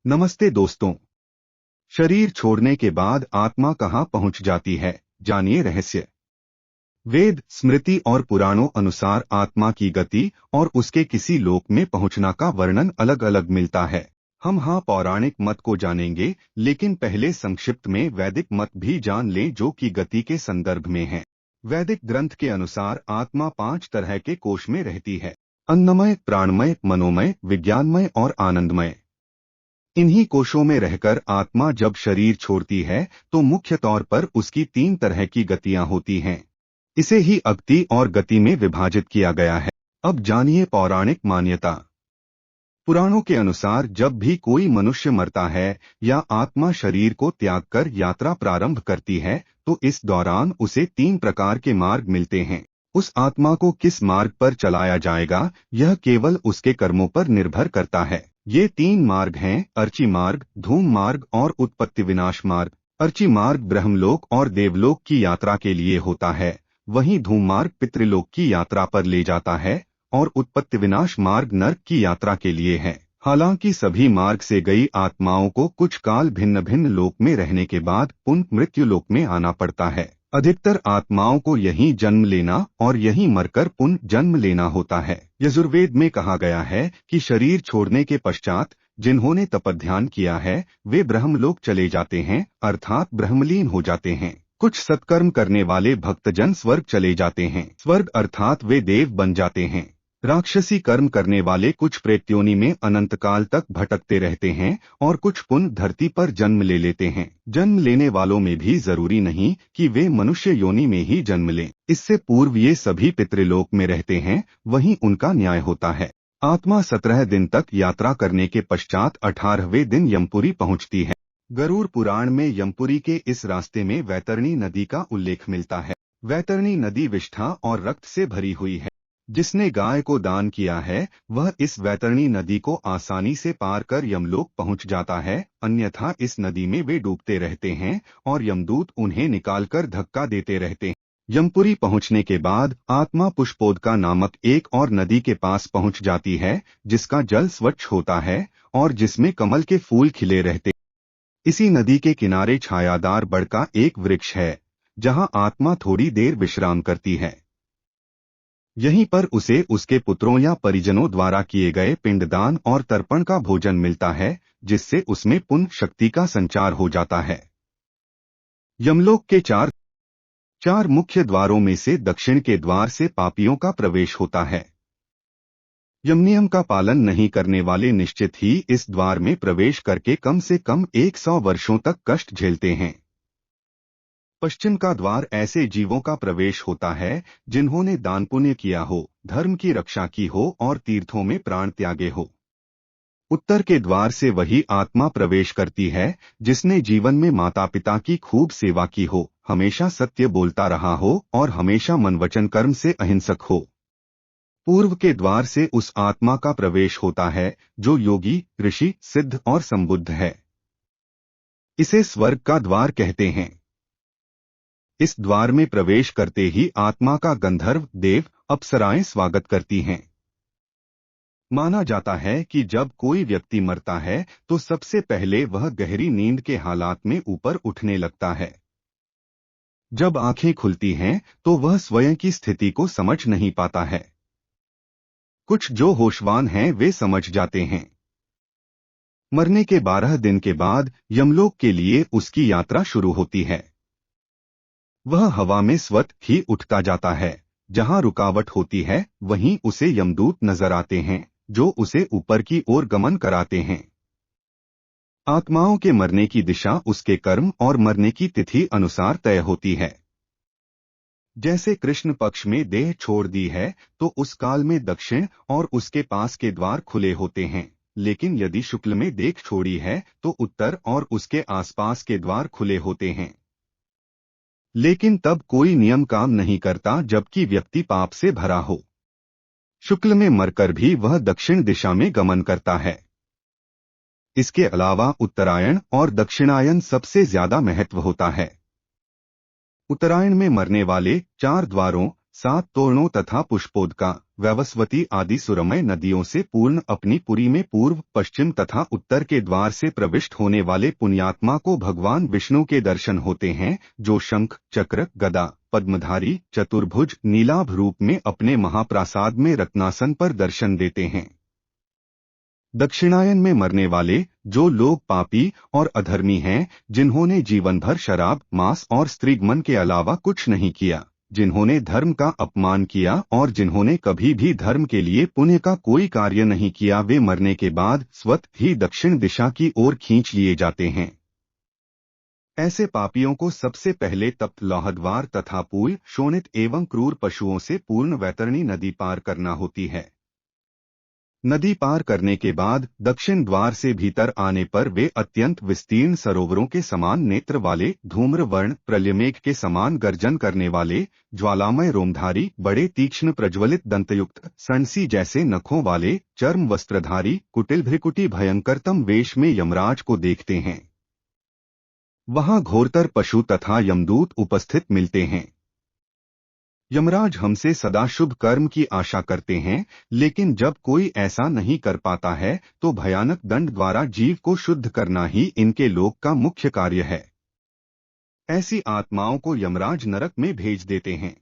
नमस्ते दोस्तों। शरीर छोड़ने के बाद आत्मा कहाँ पहुंच जाती है, जानिए रहस्य। वेद, स्मृति और पुराणों अनुसार आत्मा की गति और उसके किसी लोक में पहुंचना का वर्णन अलग अलग मिलता है। हम पौराणिक मत को जानेंगे, लेकिन पहले संक्षिप्त में वैदिक मत भी जान लें जो कि गति के संदर्भ में है। वैदिक ग्रंथ के अनुसार आत्मा 5 तरह के कोश में रहती है: अन्नमय, प्राणमय, मनोमय, विज्ञानमय और आनंदमय। इन्हीं कोशों में रहकर आत्मा जब शरीर छोड़ती है तो मुख्य तौर पर उसकी 3 तरह की गतियां होती हैं। इसे ही अगति और गति में विभाजित किया गया है। अब जानिए पौराणिक मान्यता। पुराणों के अनुसार जब भी कोई मनुष्य मरता है या आत्मा शरीर को त्याग कर यात्रा प्रारंभ करती है तो इस दौरान उसे 3 प्रकार के मार्ग मिलते हैं। उस आत्मा को किस मार्ग पर चलाया जाएगा यह केवल उसके कर्मों पर निर्भर करता है। ये 3 मार्ग हैं: अर्ची मार्ग, धूम मार्ग और उत्पत्ति विनाश मार्ग। अर्ची मार्ग ब्रह्मलोक और देवलोक की यात्रा के लिए होता है, वहीं धूम मार्ग पितृलोक की यात्रा पर ले जाता है और उत्पत्ति विनाश मार्ग नर्क की यात्रा के लिए है। हालांकि सभी मार्ग से गई आत्माओं को कुछ काल भिन्न भिन्न लोक में रहने के बाद पुनः मृत्यु लोक में आना पड़ता है। अधिकतर आत्माओं को यहीं जन्म लेना और यहीं मरकर पुनः जन्म लेना होता है। यजुर्वेद में कहा गया है कि शरीर छोड़ने के पश्चात जिन्होंने तपध्यान किया है वे ब्रह्मलोक चले जाते हैं, अर्थात ब्रह्मलीन हो जाते हैं। कुछ सत्कर्म करने वाले भक्तजन स्वर्ग चले जाते हैं, स्वर्ग अर्थात वे देव बन जाते हैं। राक्षसी कर्म करने वाले कुछ प्रेत योनि में अनंत काल तक भटकते रहते हैं और कुछ पुनः धरती पर जन्म ले लेते हैं। जन्म लेने वालों में भी जरूरी नहीं कि वे मनुष्य योनि में ही जन्म लें, इससे पूर्व ये सभी पितृलोक में रहते हैं, वहीं उनका न्याय होता है। आत्मा 17 दिन तक यात्रा करने के पश्चात 18वें दिन यमपुरी पहुंचती है। गरुड़ पुराण में यमपुरी के इस रास्ते में वैतरणी नदी का उल्लेख मिलता है। वैतरणी नदी विष्ठा और रक्त से भरी हुई है। जिसने गाय को दान किया है वह इस वैतरणी नदी को आसानी से पार कर यमलोक पहुंच जाता है, अन्यथा इस नदी में वे डूबते रहते हैं और यमदूत उन्हें निकालकर धक्का देते रहते हैं। यमपुरी पहुंचने के बाद आत्मा पुष्पोदका नामक एक और नदी के पास पहुंच जाती है, जिसका जल स्वच्छ होता है और जिसमें कमल के फूल खिले रहते हैं। इसी नदी के किनारे छायादार बड़ का एक वृक्ष है, जहां आत्मा थोड़ी देर विश्राम करती है। यहीं पर उसे उसके पुत्रों या परिजनों द्वारा किए गए पिंडदान और तर्पण का भोजन मिलता है, जिससे उसमें पुण्य शक्ति का संचार हो जाता है। यमलोक के चार मुख्य द्वारों में से दक्षिण के द्वार से पापियों का प्रवेश होता है। यम नियम का पालन नहीं करने वाले निश्चित ही इस द्वार में प्रवेश करके कम से कम 100 वर्षों तक कष्ट झेलते हैं। पश्चिम का द्वार ऐसे जीवों का प्रवेश होता है जिन्होंने दान पुण्य किया हो, धर्म की रक्षा की हो और तीर्थों में प्राण त्यागे हो। उत्तर के द्वार से वही आत्मा प्रवेश करती है जिसने जीवन में माता पिता की खूब सेवा की हो, हमेशा सत्य बोलता रहा हो और हमेशा मन वचन कर्म से अहिंसक हो। पूर्व के द्वार से उस आत्मा का प्रवेश होता है जो योगी, ऋषि, सिद्ध और संबुद्ध है। इसे स्वर्ग का द्वार कहते हैं। इस द्वार में प्रवेश करते ही आत्मा का गंधर्व, देव, अप्सराएं स्वागत करती हैं। माना जाता है कि जब कोई व्यक्ति मरता है तो सबसे पहले वह गहरी नींद के हालात में ऊपर उठने लगता है। जब आंखें खुलती हैं तो वह स्वयं की स्थिति को समझ नहीं पाता है। कुछ जो होशवान हैं वे समझ जाते हैं। मरने के 12 दिन के बाद यमलोक के लिए उसकी यात्रा शुरू होती है। वह हवा में स्वतः ही उठता जाता है। जहां रुकावट होती है वहीं उसे यमदूत नजर आते हैं जो उसे ऊपर की ओर गमन कराते हैं। आत्माओं के मरने की दिशा उसके कर्म और मरने की तिथि अनुसार तय होती है। जैसे कृष्ण पक्ष में देह छोड़ दी है तो उस काल में दक्षिण और उसके पास के द्वार खुले होते हैं, लेकिन यदि शुक्ल में देह छोड़ी है तो उत्तर और उसके आसपास के द्वार खुले होते हैं। लेकिन तब कोई नियम काम नहीं करता जबकि व्यक्ति पाप से भरा हो। शुक्ल में मरकर भी वह दक्षिण दिशा में गमन करता है। इसके अलावा उत्तरायण और दक्षिणायन सबसे ज्यादा महत्व होता है। उत्तरायण में मरने वाले 4 द्वारों 7 तोरणों तथा पुष्पोदका, वैवस्वती आदि सुरमय नदियों से पूर्ण अपनी पुरी में पूर्व, पश्चिम तथा उत्तर के द्वार से प्रविष्ट होने वाले पुण्यात्मा को भगवान विष्णु के दर्शन होते हैं, जो शंख, चक्र, गदा, पद्मधारी, चतुर्भुज, नीलाभ रूप में अपने महाप्रासाद में रत्नासन पर दर्शन देते हैं। दक्षिणायन में मरने वाले, जो लोग पापी और अधर्मी हैं, जिन्होंने जीवन भर शराब, मांस और स्त्रीगमन के अलावा कुछ नहीं किया, जिन्होंने धर्म का अपमान किया और जिन्होंने कभी भी धर्म के लिए पुण्य का कोई कार्य नहीं किया, वे मरने के बाद स्वतः ही दक्षिण दिशा की ओर खींच लिए जाते हैं। ऐसे पापियों को सबसे पहले तप्त लौहद्वार तथा पूल, शोणित एवं क्रूर पशुओं से पूर्ण वैतरणी नदी पार करना होती है। नदी पार करने के बाद दक्षिण द्वार से भीतर आने पर वे अत्यंत विस्तीर्ण सरोवरों के समान नेत्र वाले, धूम्र वर्ण, प्रलयमेघ के समान गर्जन करने वाले, ज्वालामय रोमधारी, बड़े तीक्ष्ण प्रज्वलित दंतयुक्त, सणसी जैसे नखों वाले, चर्म वस्त्रधारी, कुटिल भ्रिकुटी भयंकरतम वेश में यमराज को देखते हैं। वहां घोरतर पशु तथा यमदूत उपस्थित मिलते हैं। यमराज हमसे सदा शुभ कर्म की आशा करते हैं, लेकिन जब कोई ऐसा नहीं कर पाता है तो भयानक दंड द्वारा जीव को शुद्ध करना ही इनके लोक का मुख्य कार्य है। ऐसी आत्माओं को यमराज नरक में भेज देते हैं।